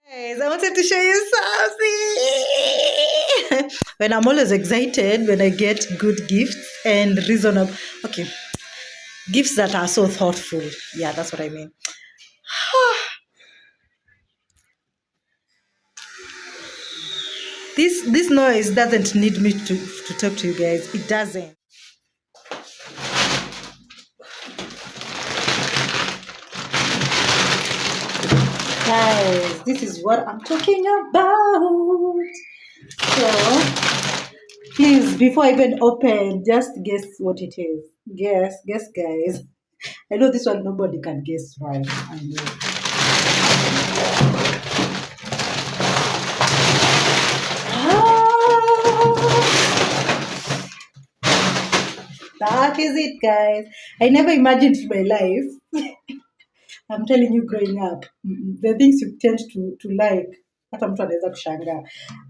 Guys, I wanted to show you something. When I'm always excited when I get good gifts and reasonable. Okay, gifts that are so thoughtful. Yeah, that's what I mean. This noise doesn't need me to talk to you guys. It doesn't. Guys, this is what I'm talking about. So, please, before I even open, just guess what it is. Guess, guys. I know this one nobody can guess, right? I know. That is it, guys. I never imagined in my life. I'm telling you, growing up, the things you tend to like, hata mtu anaweza kushangaa.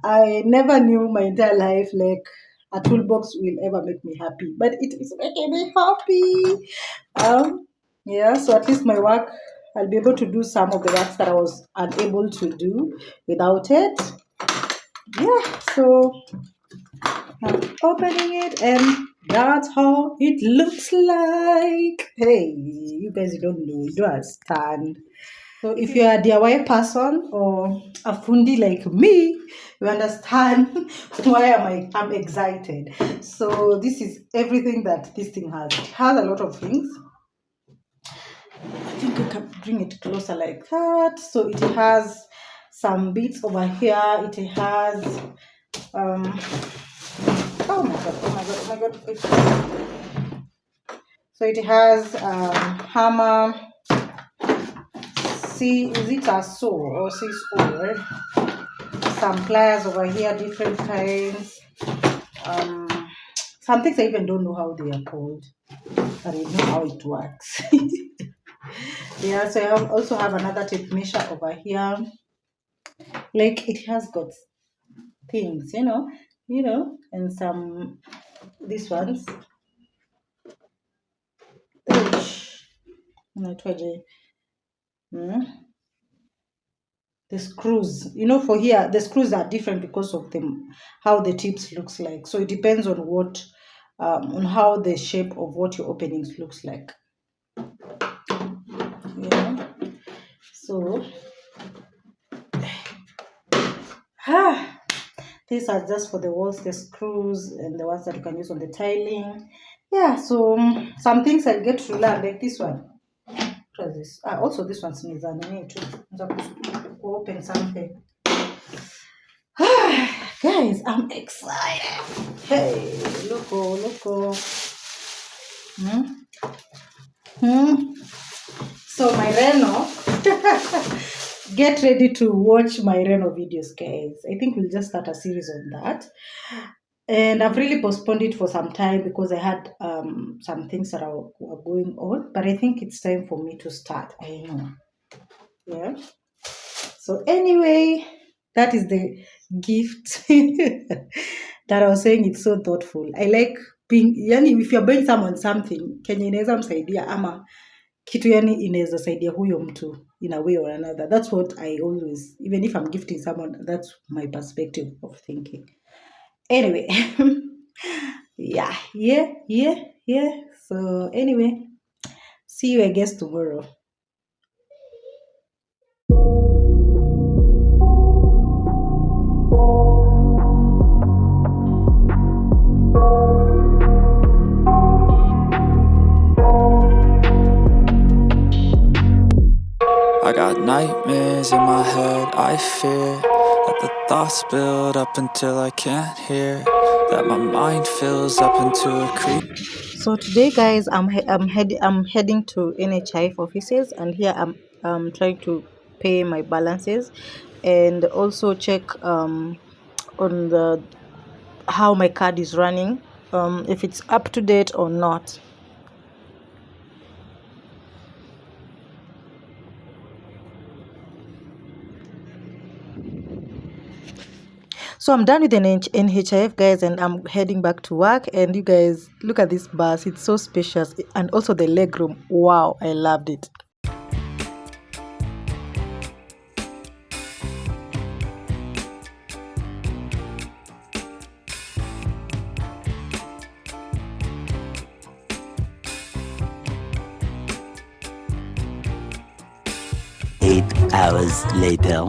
I never knew my entire life like a toolbox will ever make me happy, but it is making me happy. Yeah, so at least my work, I'll be able to do some of the works that I was unable to do without it. Yeah, so I'm opening it and that's how it looks like. Hey, you guys don't know, you don't understand. So if you're a DIY person or a fundi like me, you understand why I'm excited. So this is everything that this thing has. It has a lot of things. I think we can bring it closer like that. So it has some bits over here. It has oh my god. So it has hammer. See, is it a saw or saw? Some pliers over here, different kinds. Some things I even don't know how they are called, but I know how it works. Yeah, so I also have another tape measure over here. Like it has got things, you know, and some these ones. The screws, for here the screws are different because of how the tips looks like. So it depends on what on how the shape of what your openings looks like. Yeah. So these are just for the walls, the screws, and the ones that you can use on the tiling. Yeah, so some things I get to learn, like this one. What is this? Also this one's needs a name to open something. Guys, I'm excited. Hey, look. So my Reno, get ready to watch my Reno videos, guys. I think we'll just start a series on that. And I've really postponed it for some time because I had some things that were going on. But I think it's time for me to start. I know. Yeah. So anyway, that is the gift that I was saying. It's so thoughtful. I like being, yani if you're buying someone something, Kenya inaweza msaidia ama kitu yani inaweza saidia huyo mtu in a way or another. That's what I always, even if I'm gifting someone, that's my perspective of thinking. Anyway, yeah. So anyway, see you I guess tomorrow. I got nightmares in my head, I fear that the thoughts build up until I can't hear, that my mind fills up into a creep. So today, guys, I'm heading to NHIF offices, and here I'm trying to pay my balances and also check on the how my card is running, if it's up to date or not. So I'm done with the NHIF, guys, and I'm heading back to work. And you guys, look at this bus. It's so spacious. And also the legroom. Wow, I loved it. hours later.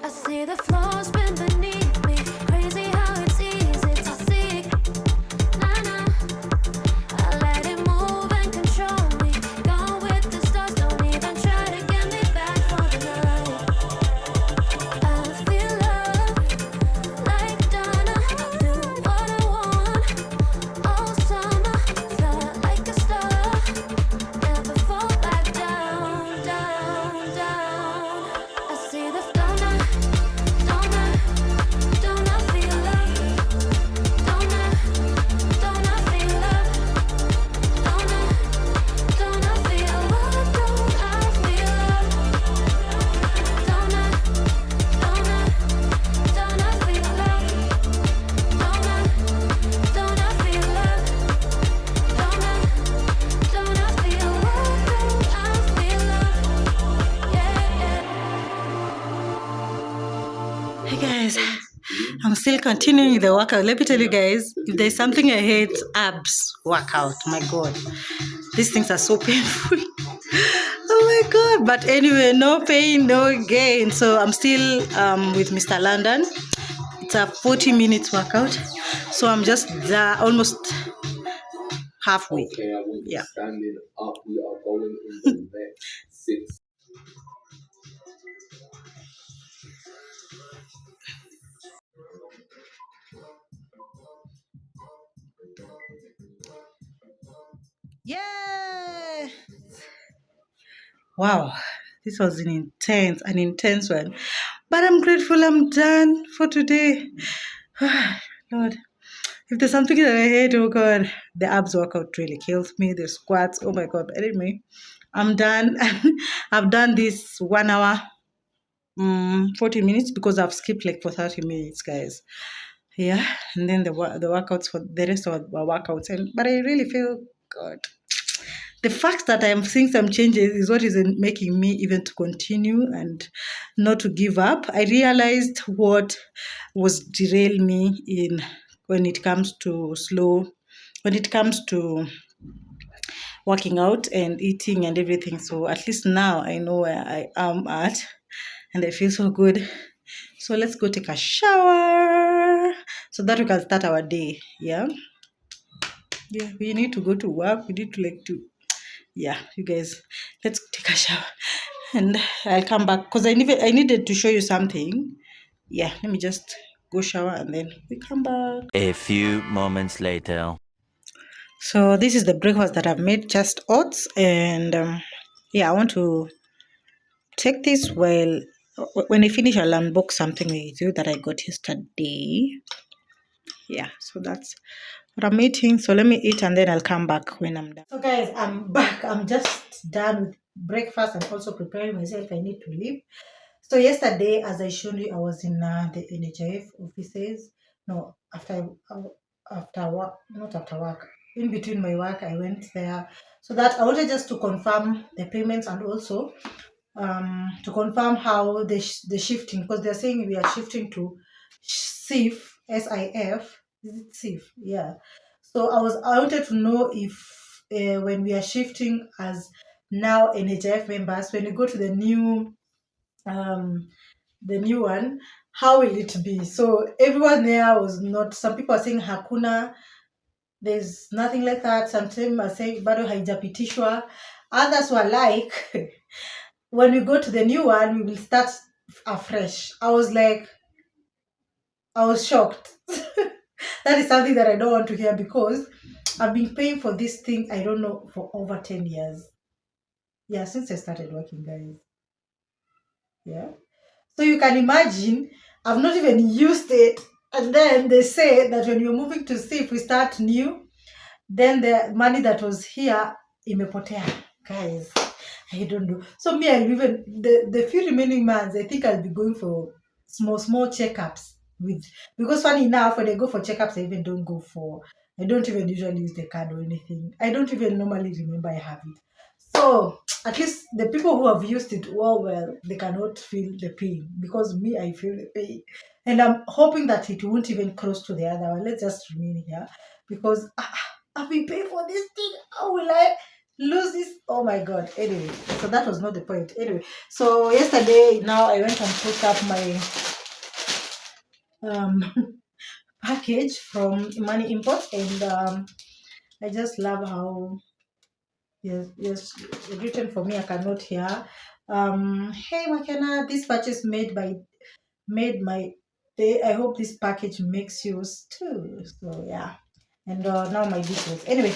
I see the flaws been beneath me. Crazy how it's easy to see. Nah, nah. I let it move and control me. Gone with the stars, don't even try to get me back for the night. I feel love like Donna. Do what I want all summer. Fly like a star. Never fall back down, down, down. I see the Donna, Donna, Donna feel love. Donna, Donna feel love. Donna, Donna feel love. Don't I feel love? Donna, Donna, Donna feel love. Donna, Donna feel love. Donna, Donna feel love. Don't I feel love? Yeah, yeah. Hey guys, I'm still continuing the workout. Let me tell you guys, if there's something I hate, abs workout. My God, these things are so painful. Oh my God! But anyway, no pain, no gain. So I'm still with Mr. London. It's a 40 minutes workout. So I'm just there, almost halfway. Okay, I will be standing up. We are going in the next 6. Yeah. Wow, this was an intense one. But I'm grateful I'm done for today. Lord, if there's something that I hate, oh God, the abs workout really kills me. The squats, oh my God. But anyway, I'm done. I've done this 1 hour, 40 minutes because I've skipped like for 30 minutes, guys. Yeah, and then the workouts for the rest of our workouts. But I really feel good. The fact that I'm seeing some changes is what is making me even to continue and not to give up. I realized what was derail me in when it comes to working out and eating and everything. So at least now I know where I am at and I feel so good. So let's go take a shower so that we can start our day. Yeah. Yeah, we need to go to work. We need to yeah, you guys, let's take a shower and I'll come back because I needed to show you something. Yeah, let me just go shower and then we come back. A few moments later. So this is the breakfast that I've made, just oats, and yeah, I want to take this while when I finish I'll unbox something with you that I got yesterday. Yeah, so that's what I'm eating. So let me eat and then I'll come back when I'm done. So guys, I'm back. I'm just done with breakfast and also preparing myself. I need to leave. So yesterday, as I showed you, I was in the NHIF offices. No, after work, not after work. In between my work, I went there. So that I wanted just to confirm the payments and also to confirm how the shifting, because they're saying we are shifting to SIF, SIF. Is it SIF? Yeah. So I wanted to know if when we are shifting as now NHIF members, when we go to the new one, how will it be? So everyone there was not. Some people are saying hakuna. There's nothing like that. Some people are saying bado haijapitishwa. Others were like, when we go to the new one, we will start afresh. I was shocked. That is something that I don't want to hear because I've been paying for this thing, I don't know, for over 10 years. Yeah, since I started working, guys. Yeah. So you can imagine, I've not even used it. And then they say that when you're moving to see if we start new, then the money that was here, imepotea. Guys, I don't know. So me, I even, the few remaining months, I think I'll be going for small checkups because funny enough, when I go for checkups, I don't even usually use the card or anything. I don't even normally remember I have it. So at least the people who have used it well, they cannot feel the pain, because me, I feel the pain. And I'm hoping that it won't even cross to the other one. Let's just remain here, because I've been paying for this thing. How will I lose this? Oh my god. Anyway, so that was not the point. Anyway, so yesterday, now I went and put up my package from Imani Import, and I just love how, yes, written for me. I cannot hear. Hey McKenna, this purchase made my day. I hope this package makes yours too. So yeah, and now my details. Anyway,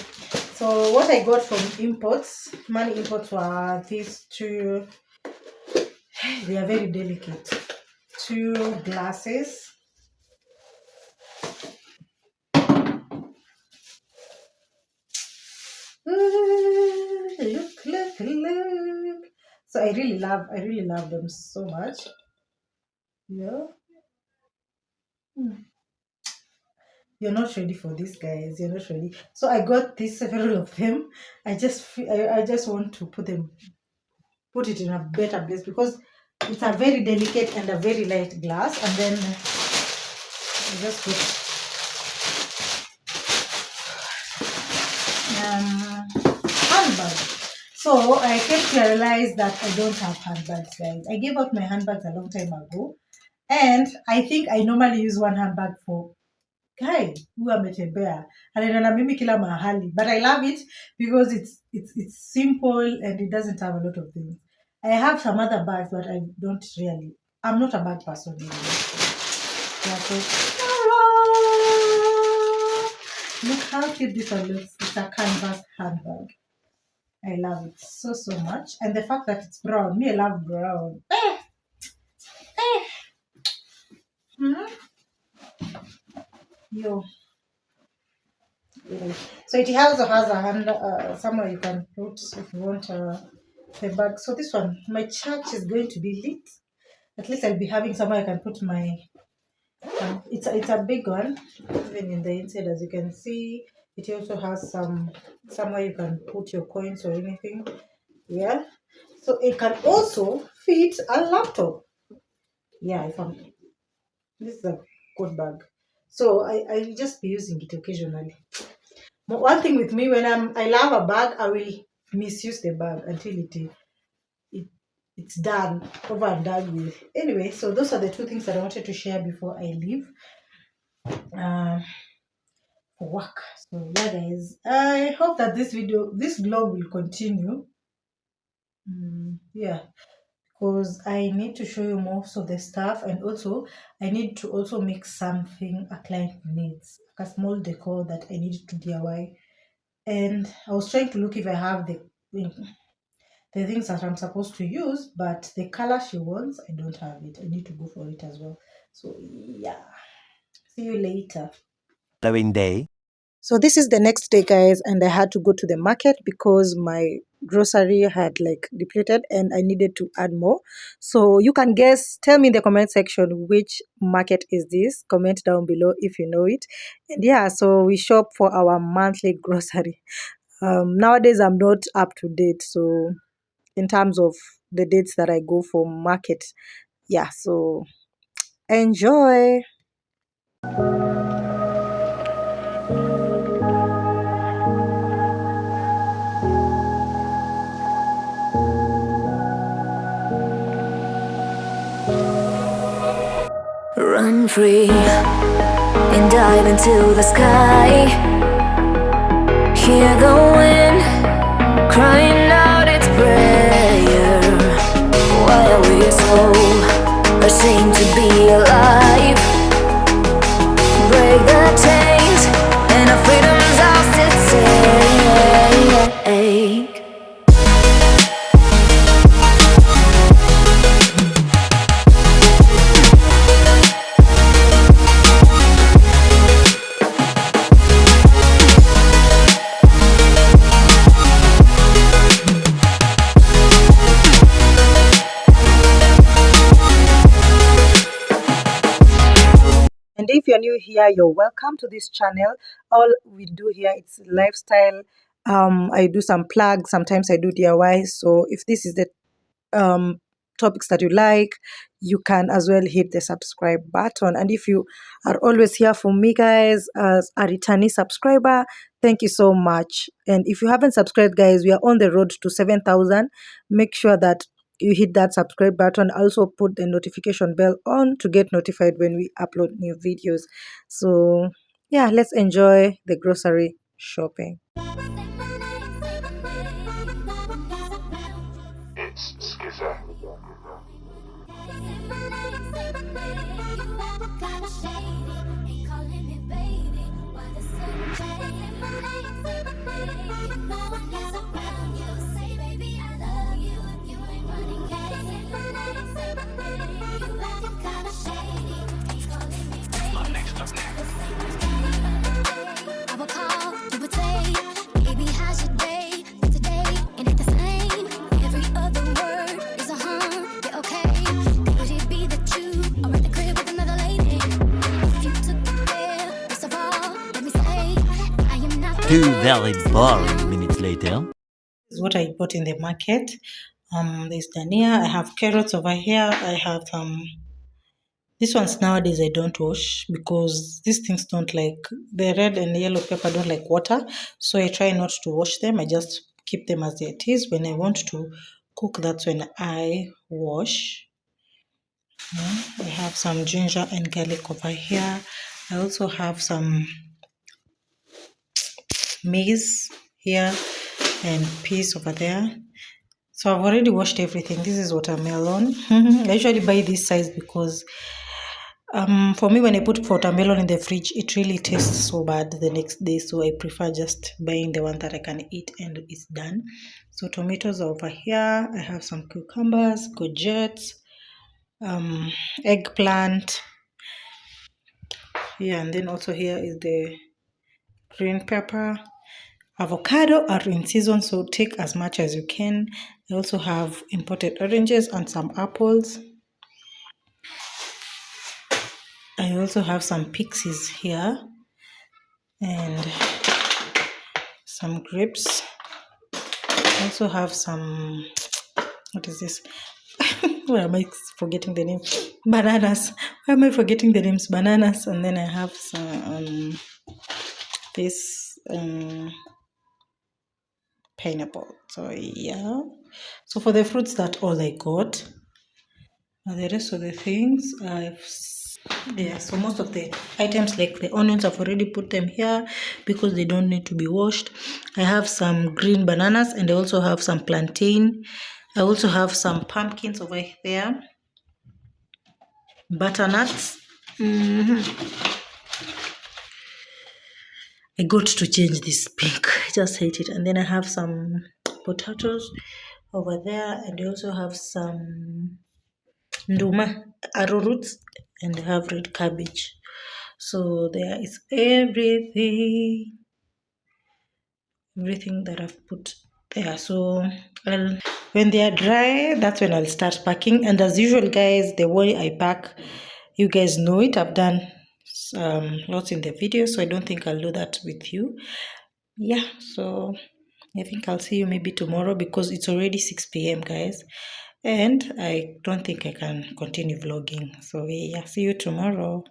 so what I got from imports, Money Imports, were these two. They are very delicate. Two glasses. Look. So I really love them so much. Yeah. You're not ready for this, guys. You're not ready. So I got these several of them. I just want to put it in a better place, because it's a very delicate and a very light glass. And then I just put handbag. So I came to realize that I don't have handbags, guys. I gave out my handbags a long time ago, and I think I normally use one handbag for guy who ametembea anaenda na mimi kila mahali, but I love it because it's simple and it doesn't have a lot of things. I have some other bags, but I'm not a bag person anymore. Yeah, so look how cute this one looks. It's a canvas handbag. I love it so much, and the fact that it's brown. Me, I love brown. Yo. So it also has a hand somewhere you can put if you want the bag. So this one, my church is going to be lit. At least I'll be having somewhere I can put my. It's a big one, even in the inside, as you can see. It also has somewhere you can put your coins or anything. Yeah. So it can also fit a laptop. Yeah, this is a good bag. So I just be using it occasionally. One thing with me, when I love a bag, I will misuse the bag until it's done, over and done with. Anyway, so those are the two things that I wanted to share before I leave for work. So yeah, guys, I hope that this vlog will continue. Yeah, because I need to show you most of the stuff, and also I need to also make something a client needs, like a small decor that I need to DIY. And I was trying to look if I have the things that I'm supposed to use, but the color she wants, I don't have it. I need to go for it as well. So yeah, see you later. Following day. So this is the next day, guys, and I had to go to the market because my grocery had like depleted and I needed to add more. So you can guess, tell me in the comment section which market is this. Comment down below if you know it. And yeah, so we shop for our monthly grocery. Nowadays I'm not up to date, so in terms of the dates that I go for market. Yeah, so enjoy. Run free and dive into the sky. Hear the wind crying out its prayer. Why are we so ashamed to be alive? Break the chains and our freedom's ours to take. And if you're new here, you're welcome to this channel. All we do here is lifestyle I do some plugs, sometimes I do DIY. So if this is the um, topics that you like, you can as well hit the subscribe button. And if you are always here for me, guys, as a returning subscriber, thank you so much. And if you haven't subscribed, guys, we are on the road to 7,000. Make sure that you hit that subscribe button. Also put the notification bell on to get notified when we upload new videos. So yeah, let's enjoy the grocery shopping. I will call, you would say, baby, how's your day? Today, ain't it the same? Every other word is a yeah, okay. Could it be that you are at the crib with another lady? If you took the bed, first of all, let me say, I am not 2 very boring minutes later. This is what I bought in the market. There's Dania. I have carrots over here. I have these ones nowadays I don't wash because these things don't like the red and yellow pepper don't like water. So I try not to wash them. I just keep them as it is. When I want to cook, that's when I wash. I have some ginger and garlic over here. I also have some maize here and peas over there. So I've already washed everything. This is watermelon. I usually buy this size because for me, when I put watermelon in the fridge, it really tastes so bad the next day. So I prefer just buying the one that I can eat and it's done. So tomatoes are over here. I have some cucumbers, courgettes, eggplant. Yeah, and then also here is the green pepper. Avocado are in season, so take as much as you can. I also have imported oranges and some apples. I also have some pixies here and some grapes. I also have some, what is this? Why am I forgetting the name? Bananas. Why am I forgetting the names? Bananas. And then I have some, this pineapple. So yeah. So for the fruits, that's all I got. Now the rest of the things so most of the items like the onions, I've already put them here because they don't need to be washed. I have some green bananas and I also have some plantain. I also have some pumpkins over there. Butternuts. I got to change this pink. I just hate it. And then I have some potatoes over there and I also have some nduma, arrowroots, and I have red cabbage. So there is everything that I've put there. So when they are dry, that's when I'll start packing. And as usual, guys, the way I pack, you guys know it. I've done lots in the video, so I don't think I'll do that with you. Yeah, so I think I'll see you maybe tomorrow because it's already 6 p.m. guys. And I don't think I can continue vlogging. So yeah, see you tomorrow.